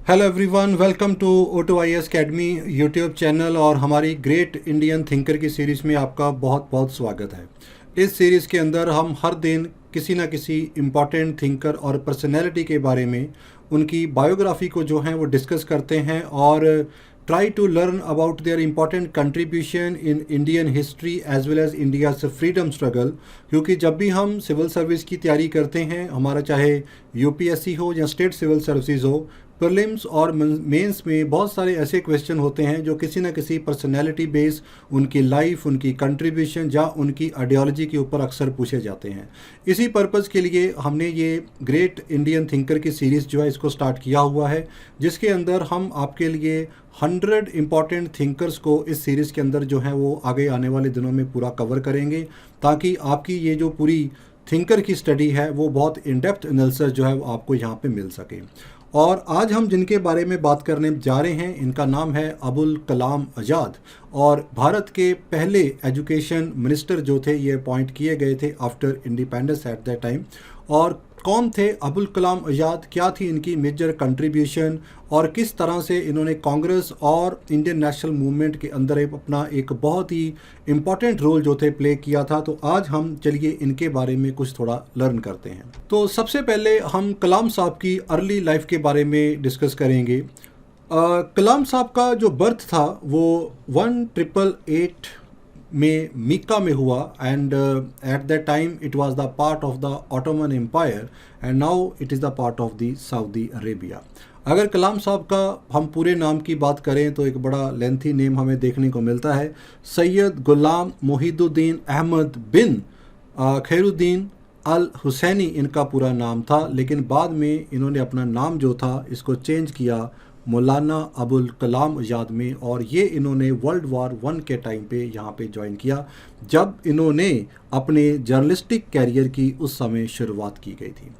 Hello everyone, welcome to O2IS academy YouTube channel और हमारी great Indian thinker की series में आपका बहुत बहुत स्वागत है। इस सीरीज़ के अंदर हम हर दिन किसी ना किसी इम्पॉर्टेंट थिंकर और पर्सनैलिटी के बारे में उनकी बायोग्राफी को जो है वो डिस्कस करते हैं और try to learn about their important contribution in Indian history as well as India's freedom struggle. क्योंकि जब भी हम सिविल सर्विस की तैयारी करते हैं, हमारा चाहे यूपीएससी हो या स्टेट सिविल सर्विसेज हो, प्रीलिम्स और मेंस में बहुत सारे ऐसे क्वेश्चन होते हैं जो किसी न किसी पर्सनैलिटी बेस, उनकी लाइफ, उनकी कंट्रीब्यूशन या उनकी आइडियोलॉजी के ऊपर अक्सर पूछे जाते हैं। इसी पर्पज़ के लिए हमने ये ग्रेट इंडियन थिंकर की सीरीज़ जो है इसको स्टार्ट किया हुआ है, जिसके अंदर हम आपके लिए 100 इम्पॉर्टेंट थिंकर्स को इस सीरीज़ के अंदर जो है वो आगे आने वाले दिनों में पूरा कवर करेंगे, ताकि आपकी ये जो पूरी थिंकर की स्टडी है वो बहुत इन डेप्थ एनालिसिस जो है वो आपको यहाँ पे मिल सके। और आज हम जिनके बारे में बात करने जा रहे हैं, इनका नाम है अबुल कलाम आज़ाद, और भारत के पहले एजुकेशन मिनिस्टर जो थे ये अपॉइंट किए गए थे after independence eight that time. और कौन थे अबुल कलाम आज़ाद, क्या थी इनकी मेजर कंट्रीब्यूशन और किस तरह से इन्होंने कांग्रेस और इंडियन नेशनल मूवमेंट के अंदर अपना एक बहुत ही इम्पॉर्टेंट रोल जो थे प्ले किया था। तो आज हम चलिए इनके बारे में कुछ थोड़ा लर्न करते हैं। तो सबसे पहले हम कलाम साहब की अर्ली लाइफ के बारे में डिस्कस करेंगे। कलाम साहब का जो बर्थ था वो 1888 में मिक्का में हुआ, and at that time it was the part of the Ottoman Empire and now it is the part of the Saudi Arabia. अगर कलाम साहब का हम पूरे नाम की बात करें तो एक बड़ा लेंथी नेम हमें देखने को मिलता है। सैयद गुलाम मोहिदुद्दीन अहमद बिन खैरुद्दीन अल हुसैनी इनका पूरा नाम था, लेकिन बाद में इन्होंने अपना नाम जो था इसको चेंज किया मौलाना अबुल कलाम आज़ाद में, और ये इन्होंने वर्ल्ड वार 1 के टाइम पे यहाँ पे ज्वाइन किया, जब इन्होंने अपने जर्नलिस्टिक कैरियर की उस समय शुरुआत की गई थी।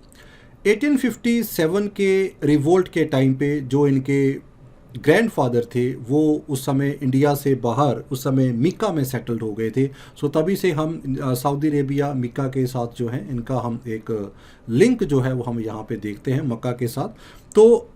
1857 के रिवोल्ट के टाइम पे जो इनके ग्रैंडफादर थे वो उस समय इंडिया से बाहर उस समय मिक्का में सेटल्ड हो गए थे। सो तभी से हम सऊदी अरेबिया मिक्का के साथ जो है इनका हम एक लिंक जो है वो हम यहाँ पे देखते हैं मक्का के साथ। तो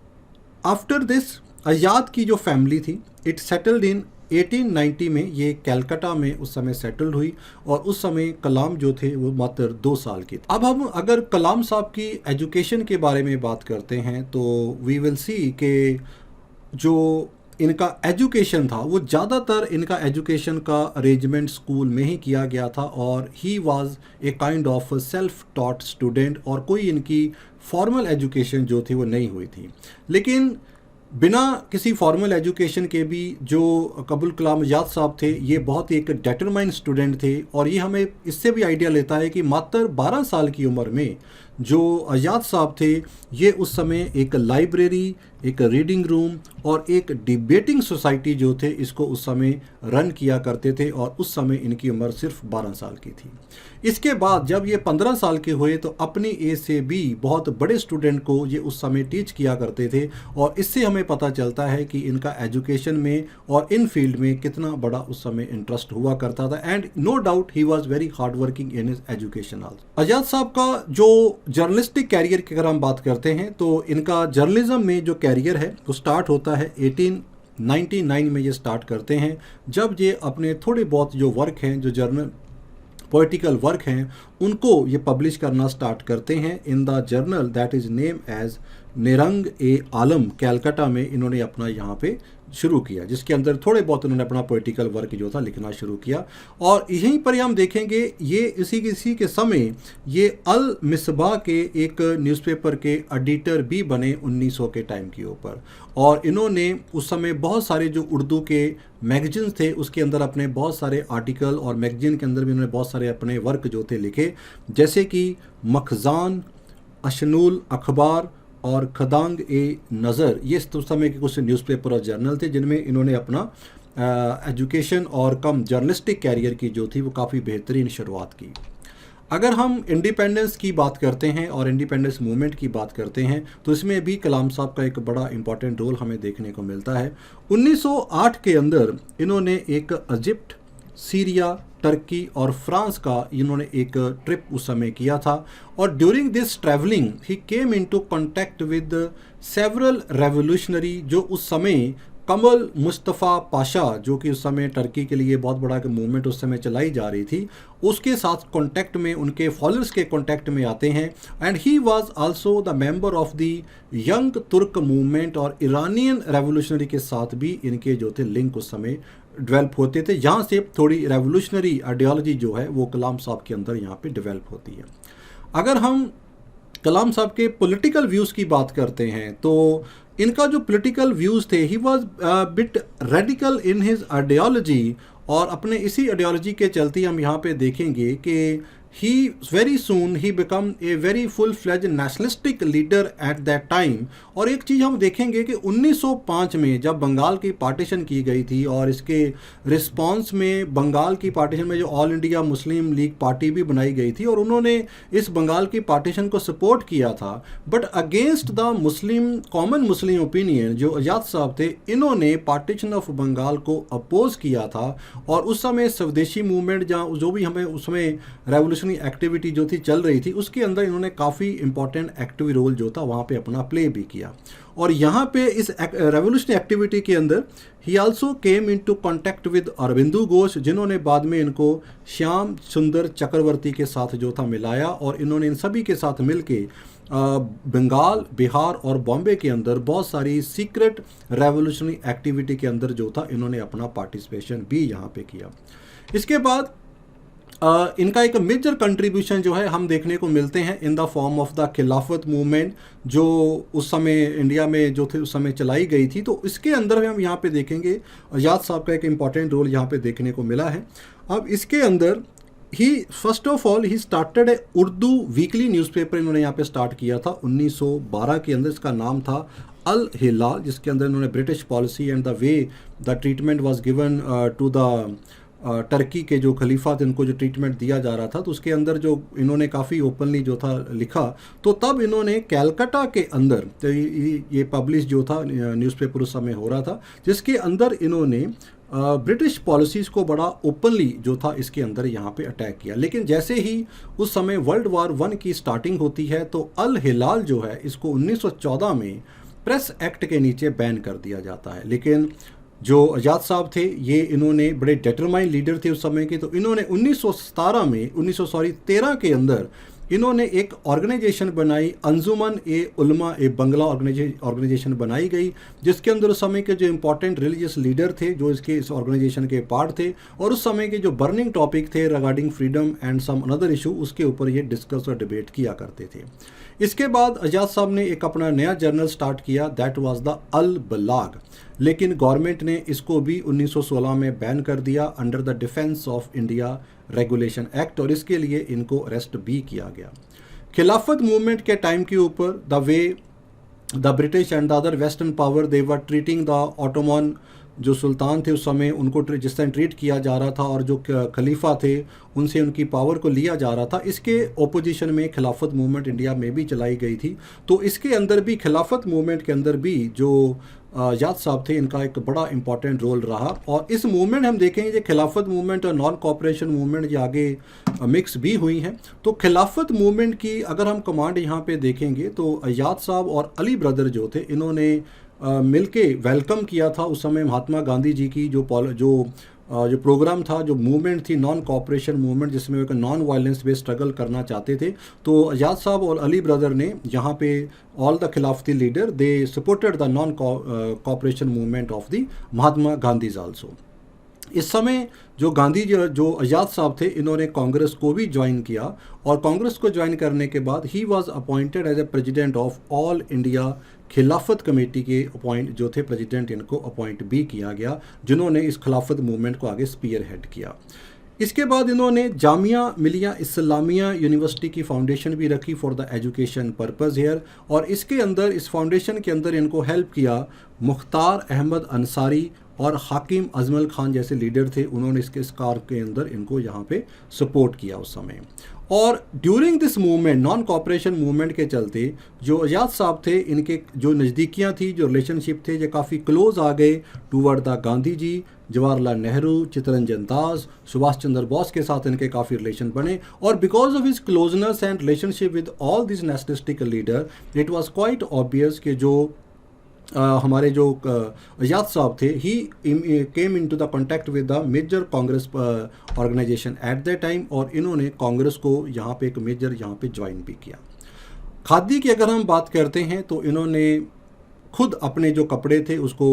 आफ्टर दिस आज़ाद की जो फैमिली थी इट सेटल्ड इन 1890 में, ये कैलकाटा में उस समय सेटल्ड हुई, और उस समय कलाम जो थे वो मात्र 2 साल के थे। अब हम अगर कलाम साहब की एजुकेशन के बारे में बात करते हैं तो वी विल सी कि जो इनका एजुकेशन था वो ज़्यादातर इनका एजुकेशन का अरेंजमेंट स्कूल में ही किया गया था, और he was a kind of self taught student, और कोई इनकी फॉर्मल एजुकेशन जो थी वो नहीं हुई थी। लेकिन बिना किसी फॉर्मल एजुकेशन के भी जो अबुल कलाम आज़ाद साहब थे ये बहुत ही एक डिटरमाइंड स्टूडेंट थे, और ये हमें इससे भी आइडिया लेता है कि मात्र 12 साल की उम्र में जो आज़ाद साहब थे ये उस समय एक लाइब्रेरी, एक रीडिंग रूम और एक डिबेटिंग सोसाइटी जो थे इसको उस समय रन किया करते थे, और उस समय इनकी उम्र सिर्फ 12 साल की थी। इसके बाद जब ये 15 साल के हुए तो अपनी एज से भी बहुत बड़े स्टूडेंट को ये उस समय टीच किया करते थे, और इससे हमें पता चलता है कि इनका एजुकेशन में और इन फील्ड में कितना बड़ा उस समय इंटरेस्ट हुआ करता था। And no doubt he was very hard working in his education also. Azad साहब का जो जर्नलिस्टिक कैरियर की अगर हम बात करते हैं तो इनका जर्नलिज्म में जो कैरियर है वो स्टार्ट होता है 1899 में। ये स्टार्ट करते हैं जब ये अपने थोड़े बहुत जो वर्क हैं, जो जर्नल पॉलिटिकल वर्क हैं, उनको ये पब्लिश करना स्टार्ट करते हैं in the journal that is name as Nairang e Alam. Calcutta में इन्होंने अपना यहाँ पे शुरू किया, जिसके अंदर थोड़े बहुत उन्होंने अपना पॉलिटिकल वर्क जो था लिखना शुरू किया। और यहीं पर हम देखेंगे ये इसी के समय ये अल मिसबाह के एक न्यूज़पेपर के एडिटर भी बने 1900 के टाइम के ऊपर, और इन्होंने उस समय बहुत सारे जो उर्दू के मैगजीन्स थे उसके अंदर अपने बहुत सारे आर्टिकल, और मैगजीन के अंदर भी इन्होंने बहुत सारे अपने वर्क जो थे लिखे, जैसे कि मखजान, अशनूल अखबार और खदांग ए नज़र। ये उस समय के कुछ न्यूज़पेपर और जर्नल थे जिनमें इन्होंने अपना एजुकेशन और कम जर्नलिस्टिक कैरियर की जो थी वो काफ़ी बेहतरीन शुरुआत की। अगर हम इंडिपेंडेंस की बात करते हैं और इंडिपेंडेंस मूवमेंट की बात करते हैं तो इसमें भी कलाम साहब का एक बड़ा इंपॉर्टेंट रोल हमें देखने को मिलता है। 1908 के अंदर इन्होंने एक इजिप्ट, सीरिया, टर्की और फ्रांस का इन्होंने एक ट्रिप उस समय किया था, और during this travelling he came into contact with several revolutionary जो उस समय कमल मुस्तफ़ा पाशा, जो कि उस समय टर्की के लिए बहुत बड़ा मूवमेंट उस समय चलाई जा रही थी, उसके साथ कांटेक्ट में, उनके फॉलोअर्स के कांटेक्ट में आते हैं। And he was also the member of the young तुर्क मूवमेंट, और ईरानियन रेवोल्यूशनरी के साथ भी इनके जो थे लिंक उस समय डेवलप होते थे। यहाँ से थोड़ी रेवोल्यूशनरी आइडियोलॉजी जो है वो कलाम साहब के अंदर यहाँ पे डेवलप होती है। अगर हम कलाम साहब के पॉलिटिकल व्यूज़ की बात करते हैं तो इनका जो पॉलिटिकल व्यूज़ थे, he was bit radical in his ideology, और अपने इसी आइडियोलॉजी के चलते हम यहाँ पे देखेंगे कि he very soon he become a very full fledge nationalistic leader at that time. और एक चीज़ हम देखेंगे कि 1905 में जब बंगाल की पार्टीशन की गई थी, और इसके रिस्पांस में बंगाल की पार्टीशन में जो all India Muslim league party भी बनाई गई थी, और उन्होंने इस बंगाल की पार्टीशन को सपोर्ट किया था। But against the Muslim common Muslim opinion जो आज़ाद साहब थे, इन्होंने पार्टीशन ऑफ बंगाल को अपोज किया था। और उस समय स्वदेशी मूवमेंट जहाँ जो भी हमें उसमें रेवोल्यूशनरी एक्टिविटी जो थी चल रही थी, उसके अंदर इन्होंने काफ़ी इंपॉर्टेंट एक्टिव रोल जो था वहाँ पे अपना प्ले भी किया। और यहाँ पे इस रेवोल्यूशनरी एक्टिविटी के अंदर ही also came into contact with Aurobindo Ghosh, जिन्होंने बाद में इनको श्याम सुंदर चक्रवर्ती के साथ जो था मिलाया, और इन्होंने इन सभी के साथ मिलके बंगाल, बिहार और बॉम्बे के अंदर बहुत सारी सीक्रेट रेवोल्यूशनरी एक्टिविटी के अंदर जो था इन्होंने अपना पार्टिसिपेशन भी यहाँ पे किया। इसके बाद इनका एक मेजर कंट्रीब्यूशन जो है हम देखने को मिलते हैं in the form of the खिलाफत मूवमेंट, जो उस समय इंडिया में जो थे उस समय चलाई गई थी। तो इसके अंदर हम यहाँ पे देखेंगे आज़ाद साहब का एक इम्पॉर्टेंट रोल यहाँ पे देखने को मिला है। अब इसके अंदर he first of all he started a Urdu weekly newspaper, इन्होंने यहाँ पे स्टार्ट किया था 1912 के अंदर। इसका नाम था अल हिलाल, जिसके अंदर इन्होंने British policy and the way the treatment was given to the Turkey के जो खलीफा थे, उनको जो ट्रीटमेंट दिया जा रहा था, तो उसके अंदर जो इन्होंने काफ़ी ओपनली जो था लिखा। तो तब इन्होंने कैलकाटा के अंदर, तो ये पब्लिश जो था न्यूज़पेपर उस समय हो रहा था, जिसके अंदर इन्होंने ब्रिटिश पॉलिसीज़ को बड़ा ओपनली जो था इसके अंदर यहाँ पे अटैक किया। लेकिन जैसे ही उस समय वर्ल्ड वार 1 की स्टार्टिंग होती है, तो अल हिलाल जो है इसको 1914 में प्रेस एक्ट के नीचे बैन कर दिया जाता है। लेकिन जो आज़ाद साहब थे, ये इन्होंने बड़े डिटरमाइंड लीडर थे उस समय के, तो इन्होंने 1913 के अंदर इन्होंने एक ऑर्गेनाइजेशन बनाई, अंजुमन ए उलमा ए बंगला ऑर्गेनाइजेशन बनाई गई, जिसके अंदर उस समय के जो इम्पोर्टेंट रिलीजियस लीडर थे जो इस ऑर्गेनाइजेशन के पार्ट थे, और उस समय के जो बर्निंग टॉपिक थे regarding freedom and some another issue, उसके ऊपर ये डिस्कस और डिबेट किया करते थे। इसके बाद आज़ाद साहब ने एक अपना नया जर्नल स्टार्ट किया, दैट वाज द अल बलाग। लेकिन गवर्नमेंट ने इसको भी 1916 में बैन कर दिया under the defence of India regulation act, और इसके लिए इनको अरेस्ट भी किया गया। खिलाफत मूवमेंट के टाइम के ऊपर the way the British and the other western power they were treating the Ottoman, जो सुल्तान थे उस समय उनको जिस तरह ट्रीट किया जा रहा था, और जो खलीफा थे उनसे उनकी पावर को लिया जा रहा था, इसके ओपोजिशन में खिलाफत मूवमेंट इंडिया में भी चलाई गई थी। तो इसके अंदर भी खिलाफत मूवमेंट के अंदर भी जो आज़ाद साहब थे, इनका एक बड़ा इंपॉर्टेंट रोल रहा। और इस मूवमेंट हम देखेंगे कि खिलाफत मूवमेंट और नॉन कॉपरेशन मूवमेंट ये आगे मिक्स भी हुई हैं। तो खिलाफत मूवमेंट की अगर हम कमांड यहाँ पे देखेंगे तो आज़ाद साहब और अली ब्रदर जो थे, इन्होंने मिलके वेलकम किया था उस समय महात्मा गांधी जी की जो प्रोग्राम था, जो मूवमेंट थी नॉन कॉपरेशन मूवमेंट, जिसमें एक नॉन वायलेंस बेस्ड स्ट्रगल करना चाहते थे। तो आज़ाद साहब और अली ब्रदर ने यहाँ पे all the Khilafati leader they supported the non cooperation movement of the Mahatma Gandhi also. इस समय जो गांधी जो आज़ाद साहब थे, इन्होंने कांग्रेस को भी ज्वाइन किया, और कांग्रेस को ज्वाइन करने के बाद ही was appointed as a president of All India Khilafat committee के जो थे प्रेसिडेंट, इनको अपॉइंट भी किया गया, जिन्होंने इस खिलाफत मूवमेंट को आगे स्पीयर हेड किया। इसके बाद इन्होंने जामिया मिलिया इस्लामिया यूनिवर्सिटी की फाउंडेशन भी रखी for the education purpose here, और इसके अंदर इस फाउंडेशन के अंदर इनको हेल्प किया मुख्तार अहमद अंसारी और हाकिम अजमल खान जैसे लीडर थे, उन्होंने इस कार के अंदर इनको यहाँ पे सपोर्ट किया उस समय। और during this movement, non cooperation movement के चलते जो आज़ाद साहब थे, इनके जो नज़दीकियाँ थी, जो रिलेशनशिप थे, ये काफ़ी क्लोज आ गए टूवर्ड द गांधी जी, जवाहरलाल नेहरू, चित्तरंजन दास, सुभाष चंद्र बोस के साथ इनके काफ़ी रिलेशन बने। और because of his closeness and relationship with all this nationalistic leader, it was quite obvious कि जो हमारे जो याद साहब थे, he came into the contact with the major Congress organization at the time, और इन्होंने कांग्रेस को यहाँ पे एक मेजर यहाँ पे ज्वाइन भी किया। खादी की अगर हम बात करते हैं तो इन्होंने खुद अपने जो कपड़े थे उसको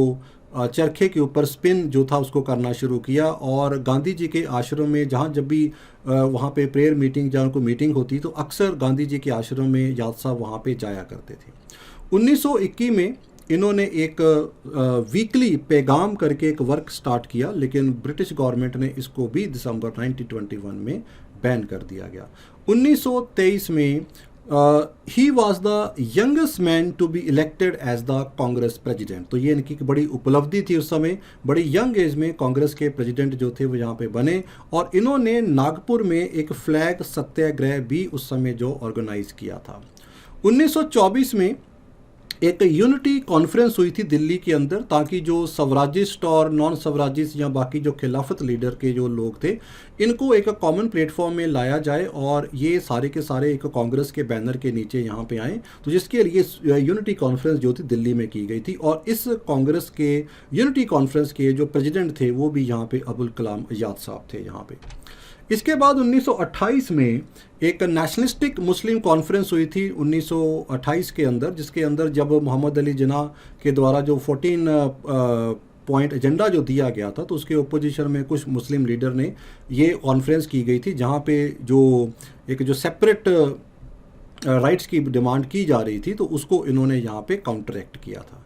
चरखे के ऊपर स्पिन जो था उसको करना शुरू किया, और गांधी जी के आश्रम में जहाँ जब भी वहाँ पे प्रेयर मीटिंग जहाँ को मीटिंग होती तो अक्सर गांधी जी के आश्रम में याद साहब वहाँ पे जाया करते थे। 1921 में इन्होंने एक वीकली पैगाम करके एक वर्क स्टार्ट किया, लेकिन ब्रिटिश गवर्नमेंट ने इसको भी दिसंबर 1921 में बैन कर दिया गया। 1923 में ही was the youngest man to be elected as the Congress president. तो ये इनकी बड़ी उपलब्धि थी उस समय, बड़ी यंग एज में कांग्रेस के प्रेसिडेंट जो थे वो यहाँ पे बने, और इन्होंने नागपुर में एक फ्लैग सत्याग्रह भी उस समय जो ऑर्गेनाइज किया था। 1924 में एक यूनिटी कॉन्फ्रेंस हुई थी दिल्ली के अंदर, ताकि जो स्वराजिस्ट और नॉन स्वराजिस्ट या बाकी जो खिलाफत लीडर के जो लोग थे इनको एक कॉमन प्लेटफॉर्म में लाया जाए, और ये सारे के सारे एक कांग्रेस के बैनर के नीचे यहाँ पे आए। तो जिसके लिए यूनिटी कॉन्फ्रेंस जो थी दिल्ली में की गई थी, और इस कांग्रेस के यूनिटी कॉन्फ्रेंस के जो प्रेसिडेंट थे वो भी यहाँ पे अबुल कलाम आज़ाद साहब थे यहाँ पे। इसके बाद 1928 में एक नेशनलिस्टिक मुस्लिम कॉन्फ्रेंस हुई थी 1928 के अंदर, जिसके अंदर जब मोहम्मद अली जिन्ना के द्वारा जो 14 पॉइंट एजेंडा जो दिया गया था, तो उसके ओपोजिशन में कुछ मुस्लिम लीडर ने ये कॉन्फ्रेंस की गई थी, जहाँ पे जो सेपरेट राइट्स की डिमांड की जा रही थी, तो उसको इन्होंने यहाँ पे काउंटरएक्ट किया था।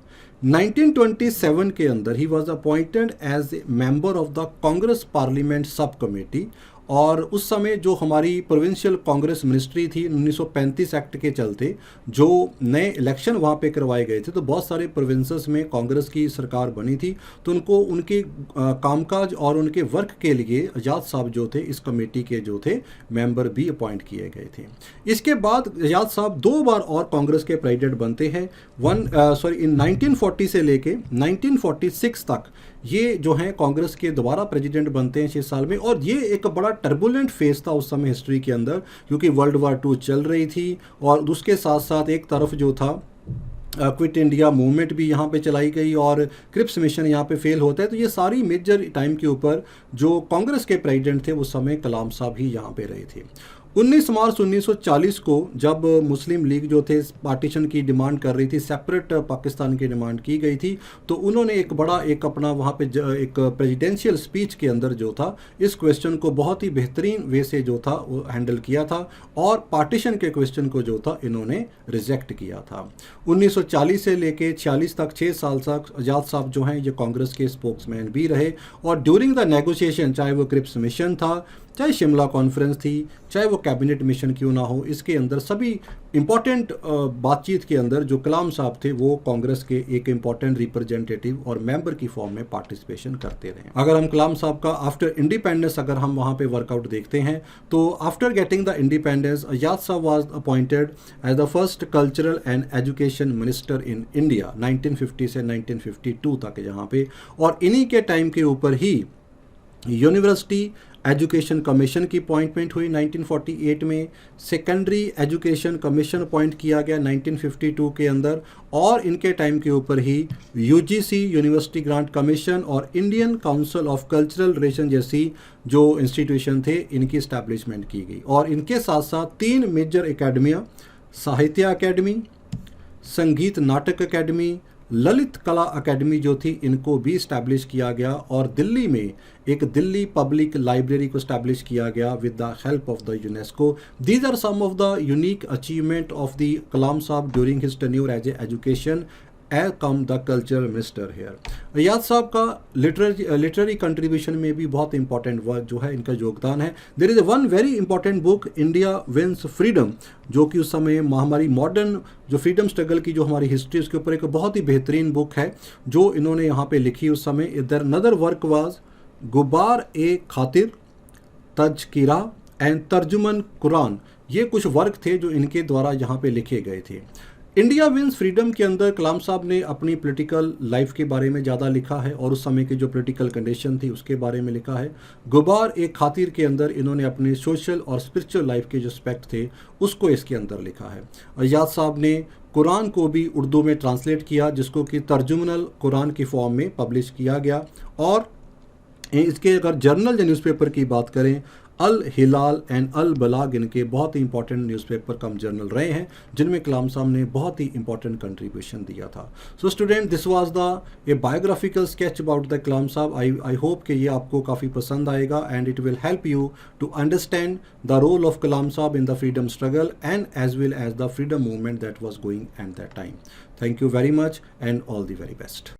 1927 के अंदर ही was appointed as a member of the Congress parliament sub committee, और उस समय जो हमारी प्रोविंशियल कांग्रेस मिनिस्ट्री थी 1935 एक्ट के चलते जो नए इलेक्शन वहाँ पे करवाए गए थे, तो बहुत सारे प्रोविंसेस में कांग्रेस की सरकार बनी थी, तो उनको उनके कामकाज और उनके वर्क के लिए आज़ाद साहब जो थे इस कमेटी के जो थे मेंबर भी अपॉइंट किए गए थे। इसके बाद आज़ाद साहब 2 बार और कांग्रेस के प्रेसिडेंट बनते हैं। इन 1940 से लेके 1946 तक ये जो हैं कांग्रेस के दोबारा प्रेसिडेंट बनते हैं 6 साल में, और ये एक बड़ा टर्बुलेंट फेज था उस समय हिस्ट्री के अंदर, क्योंकि वर्ल्ड वार 2 चल रही थी, और उसके साथ साथ एक तरफ जो था क्विट इंडिया मूवमेंट भी यहाँ पे चलाई गई, और क्रिप्स मिशन यहाँ पे फेल होता है। तो ये सारी मेजर टाइम के ऊपर जो कांग्रेस के प्रेसिडेंट थे उस समय कलाम साहब ही यहाँ पे रहे थे। 19 मार्च 1940 को जब मुस्लिम लीग जो थे पार्टीशन की डिमांड कर रही थी, सेपरेट पाकिस्तान की डिमांड की गई थी, तो उन्होंने एक अपना वहाँ पे एक प्रेसिडेंशियल स्पीच के अंदर जो था इस क्वेश्चन को बहुत ही बेहतरीन वे से जो था वो हैंडल किया था, और पार्टीशन के क्वेश्चन को जो था इन्होंने रिजेक्ट किया था। 1940 से लेके 46 तक 6 साल तक आज़ाद साहब जो हैं ये कांग्रेस के स्पोक्समैन भी रहे, और ड्यूरिंग द नेगोशिएशन, चाहे वो क्रिप्स मिशन था, चाहे शिमला कॉन्फ्रेंस थी, चाहे वो कैबिनेट मिशन क्यों ना हो, इसके अंदर सभी इम्पॉर्टेंट बातचीत के अंदर जो कलाम साहब थे वो कांग्रेस के एक इम्पॉर्टेंट रिप्रेजेंटेटिव और मेंबर की फॉर्म में पार्टिसिपेशन करते रहे। अगर हम कलाम साहब का आफ्टर इंडिपेंडेंस अगर हम वहाँ पे वर्कआउट देखते हैं, तो after getting the independence Azad sahab was appointed as the first cultural and education minister in India 1950 से 1952 तक यहाँ पे, और इन्हीं के टाइम के ऊपर ही यूनिवर्सिटी एजुकेशन कमीशन की अपॉइंटमेंट हुई 1948 में, सेकेंडरी एजुकेशन कमीशन अपॉइंट किया गया 1952 के अंदर, और इनके टाइम के ऊपर ही यूजीसी यूनिवर्सिटी ग्रांट कमीशन और Indian council of cultural relation जैसी जो इंस्टीट्यूशन थे इनकी इस्टेब्लिशमेंट की गई। और इनके साथ साथ 3 मेजर एकेडमियाँ, साहित्य अकेडमी, संगीत नाटक अकेडमी, ललित कला अकेडमी जो थी इनको भी इस्टेब्लिश किया गया, और दिल्ली में एक दिल्ली पब्लिक लाइब्रेरी को इस्टेब्लिश किया गया with the help of the UNESCO. These are some of the unique achievement of the Kalam साहब during his tenure as a education cum the cultural minister here. Azad साहब का लिटरेरी कंट्रीब्यूशन में भी बहुत important work जो है इनका योगदान है। There is one very important book India wins freedom, जो कि उस समय हमारी मॉडर्न जो फ्रीडम स्ट्रगल की जो हमारी हिस्ट्री उसके ऊपर एक बहुत ही बेहतरीन बुक है जो इन्होंने यहाँ पे लिखी उस समय। इधर नदर वर्क वाज गुबार ए खातिर, तज़किरा एंड तर्जुमन कुरान, ये कुछ वर्क थे जो इनके द्वारा यहाँ पे लिखे गए थे। इंडिया विंस फ्रीडम के अंदर कलाम साहब ने अपनी पॉलिटिकल लाइफ के बारे में ज़्यादा लिखा है और उस समय की जो पॉलिटिकल कंडीशन थी उसके बारे में लिखा है। गुबार एक खातिर के अंदर इन्होंने अपने सोशल और स्पिरिचुअल लाइफ के जो एस्पेक्ट थे उसको इसके अंदर लिखा है। आज़ाद साहब ने कुरान को भी उर्दू में ट्रांसलेट किया, जिसको कि तर्जुमनल कुरान की फॉर्म में पब्लिश किया गया। और इसके अगर जर्नल या न्यूज़पेपर की बात करें, अल हिलाल एंड अल बलाग इनके बहुत ही इंपॉर्टेंट न्यूज़पेपर कम जर्नल रहे हैं, जिनमें कलाम साहब ने बहुत ही इंपॉर्टेंट कंट्रीब्यूशन दिया था। So student, this was the a biographical sketch about the Kalam साहब। आई होप कि ये आपको काफ़ी पसंद आएगा and it will help you to understand the role of Kalam साहब in the freedom struggle and as well as the freedom movement that was going at that time. Thank you very much and all the very best.